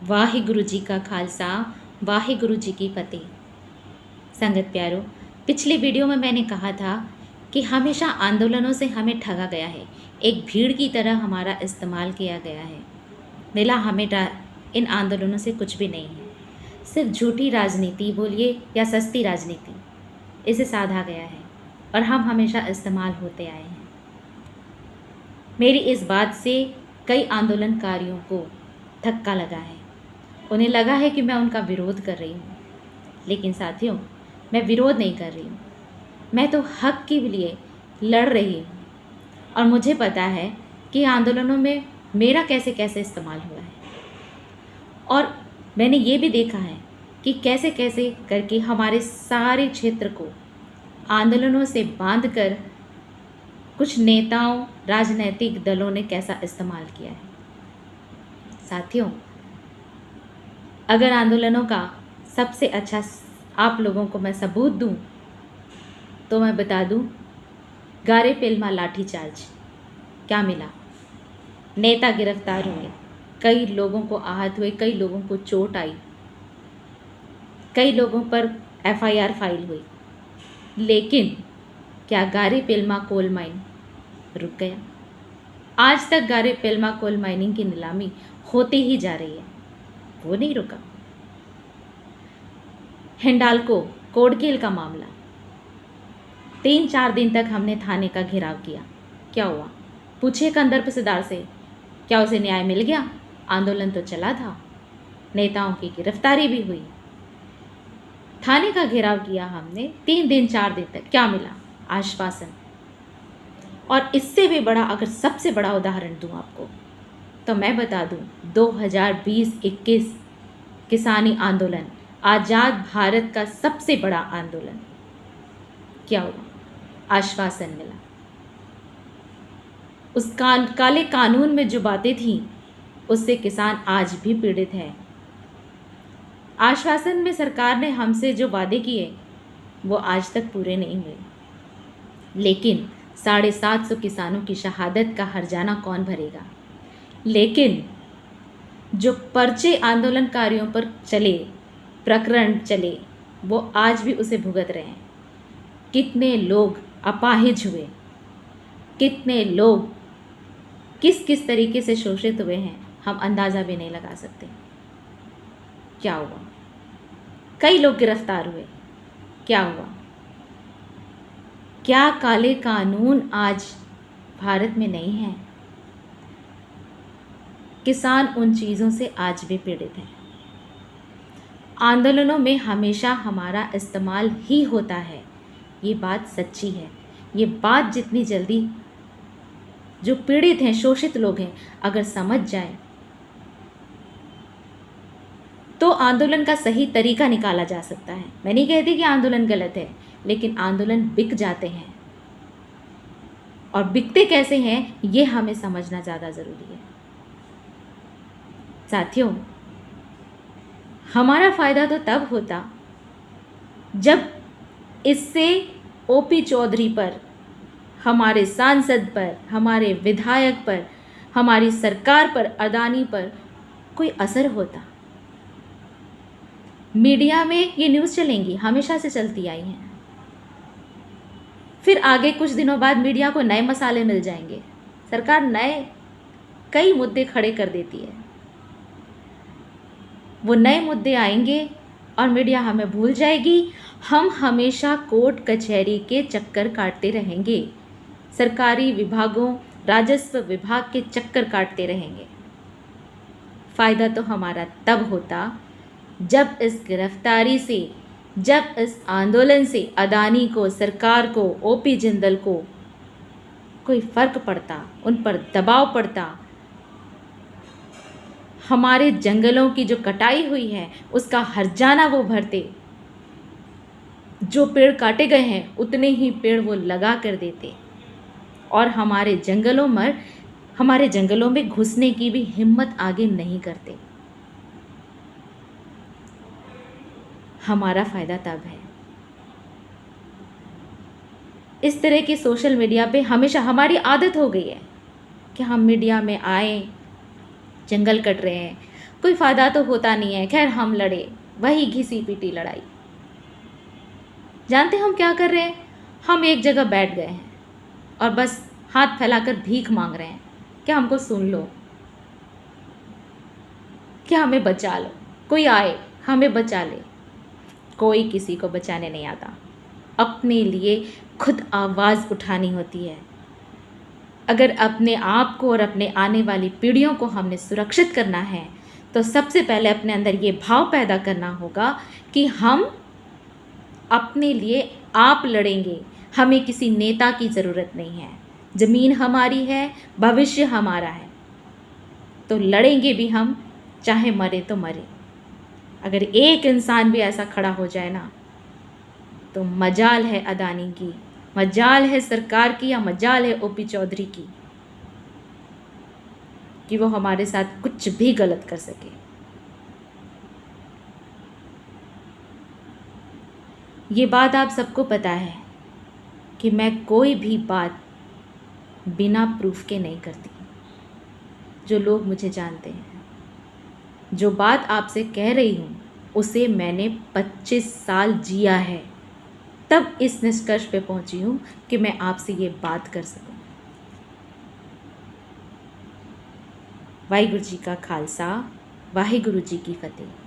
वाहिगुरु जी का खालसा, वाहिगुरु जी की फतेह। संगत प्यारो, पिछली वीडियो में मैंने कहा था कि हमेशा आंदोलनों से हमें ठगा गया है, एक भीड़ की तरह हमारा इस्तेमाल किया गया है। मिला हमें इन आंदोलनों से कुछ भी नहीं है, सिर्फ झूठी राजनीति बोलिए या सस्ती राजनीति, इसे साधा गया है और हम हमेशा इस्तेमाल होते आए हैं। मेरी इस बात से कई आंदोलनकारियों को धक्का लगा है। उन्हें लगा है कि मैं उनका विरोध कर रही हूँ, लेकिन साथियों, मैं विरोध नहीं कर रही हूँ। मैं तो हक के लिए लड़ रही हूँ और मुझे पता है कि आंदोलनों में मेरा कैसे कैसे इस्तेमाल हुआ है और मैंने ये भी देखा है कि कैसे कैसे करके हमारे सारे क्षेत्र को आंदोलनों से बांधकर कुछ नेताओं, राजनीतिक दलों ने कैसा इस्तेमाल किया है। साथियों, अगर आंदोलनों का सबसे अच्छा आप लोगों को मैं सबूत दूं तो मैं बता दूं, गारे पेलमा लाठीचार्ज क्या मिला? नेता गिरफ्तार हुए, कई लोगों को आहत हुए, कई लोगों को चोट आई, कई लोगों पर एफआईआर फाइल हुई, लेकिन क्या गारे पेलमा कोल माइन रुक गया? आज तक गारे पेलमा कोल माइनिंग की नीलामी होती ही जा रही है, वो नहीं रुका। हिंडाल्को कोडकेल का मामला, 3-4 दिन तक हमने थाने का घेराव किया, क्या हुआ? पूछे कंदर्पसीदार से, क्या उसे न्याय मिल गया? आंदोलन तो चला था, नेताओं की गिरफ्तारी भी हुई, थाने का घेराव किया हमने 3 दिन 4 दिन तक, क्या मिला? आश्वासन। और इससे भी बड़ा, अगर सबसे बड़ा उदाहरण दूं आपको, तो मैं बता दूं 2020-21 किसानी आंदोलन, आज़ाद भारत का सबसे बड़ा आंदोलन, क्या हुआ? आश्वासन मिला। उस काले कानून में जो बातें थीं उससे किसान आज भी पीड़ित है। आश्वासन में सरकार ने हमसे जो वादे किए वो आज तक पूरे नहीं हुए, लेकिन 750 किसानों की शहादत का हर्जाना कौन भरेगा? लेकिन जो पर्चे आंदोलनकारियों पर चले, प्रकरण चले, वो आज भी उसे भुगत रहे हैं। कितने लोग अपाहिज हुए, कितने लोग किस किस तरीके से शोषित हुए हैं, हम अंदाज़ा भी नहीं लगा सकते। क्या हुआ? कई लोग गिरफ्तार हुए, क्या हुआ? क्या काले कानून आज भारत में नहीं है? किसान उन चीज़ों से आज भी पीड़ित हैं। आंदोलनों में हमेशा हमारा इस्तेमाल ही होता है, ये बात सच्ची है। ये बात जितनी जल्दी जो पीड़ित हैं, शोषित लोग हैं, अगर समझ जाए तो आंदोलन का सही तरीका निकाला जा सकता है। मैं नहीं कहती कि आंदोलन गलत है, लेकिन आंदोलन बिक जाते हैं और बिकते कैसे हैं ये हमें समझना ज़्यादा ज़रूरी है। साथियों, हमारा फ़ायदा तो तब होता जब इससे ओपी चौधरी पर, हमारे सांसद पर, हमारे विधायक पर, हमारी सरकार पर, अदानी पर कोई असर होता। मीडिया में ये न्यूज़ चलेंगी, हमेशा से चलती आई हैं, फिर आगे कुछ दिनों बाद मीडिया को नए मसाले मिल जाएंगे, सरकार नए कई मुद्दे खड़े कर देती है, वो नए मुद्दे आएंगे और मीडिया हमें भूल जाएगी। हम हमेशा कोर्ट कचहरी के चक्कर काटते रहेंगे, सरकारी विभागों, राजस्व विभाग के चक्कर काटते रहेंगे। फ़ायदा तो हमारा तब होता जब इस गिरफ्तारी से, जब इस आंदोलन से अदानी को, सरकार को, ओपी जिंदल को कोई फ़र्क पड़ता, उन पर दबाव पड़ता, हमारे जंगलों की जो कटाई हुई है उसका हर्जाना वो भरते, जो पेड़ काटे गए हैं उतने ही पेड़ वो लगा कर देते और हमारे जंगलों में घुसने की भी हिम्मत आगे नहीं करते। हमारा फ़ायदा तब है। इस तरह के सोशल मीडिया पे हमेशा हमारी आदत हो गई है कि हम मीडिया में आए, जंगल कट रहे हैं, कोई फ़ायदा तो होता नहीं है। खैर हम लड़े, वही घिसी पीटी लड़ाई। जानते हम क्या कर रहे हैं? हम एक जगह बैठ गए हैं और बस हाथ फैलाकर भीख मांग रहे हैं, क्या हमको सुन लो, क्या हमें बचा लो, कोई आए हमें बचा ले। कोई किसी को बचाने नहीं आता। अपने लिए खुद आवाज़ उठानी होती है। अगर अपने आप को और अपने आने वाली पीढ़ियों को हमने सुरक्षित करना है तो सबसे पहले अपने अंदर ये भाव पैदा करना होगा कि हम अपने लिए आप लड़ेंगे। हमें किसी नेता की ज़रूरत नहीं है। ज़मीन हमारी है, भविष्य हमारा है, तो लड़ेंगे भी हम, चाहे मरे तो मरे। अगर एक इंसान भी ऐसा खड़ा हो जाए ना, तो मजाल है अदानी की, मजाल है सरकार की, या मजाल है ओपी चौधरी की कि वो हमारे साथ कुछ भी गलत कर सके। ये बात आप सबको पता है कि मैं कोई भी बात बिना प्रूफ के नहीं करती। जो लोग मुझे जानते हैं, जो बात आपसे कह रही हूँ उसे मैंने 25 साल जिया है, तब इस निष्कर्ष पे पहुँची हूँ कि मैं आपसे ये बात कर सकूँ। वाहिगुरु जी का खालसा, वाहिगुरु जी की फतेह।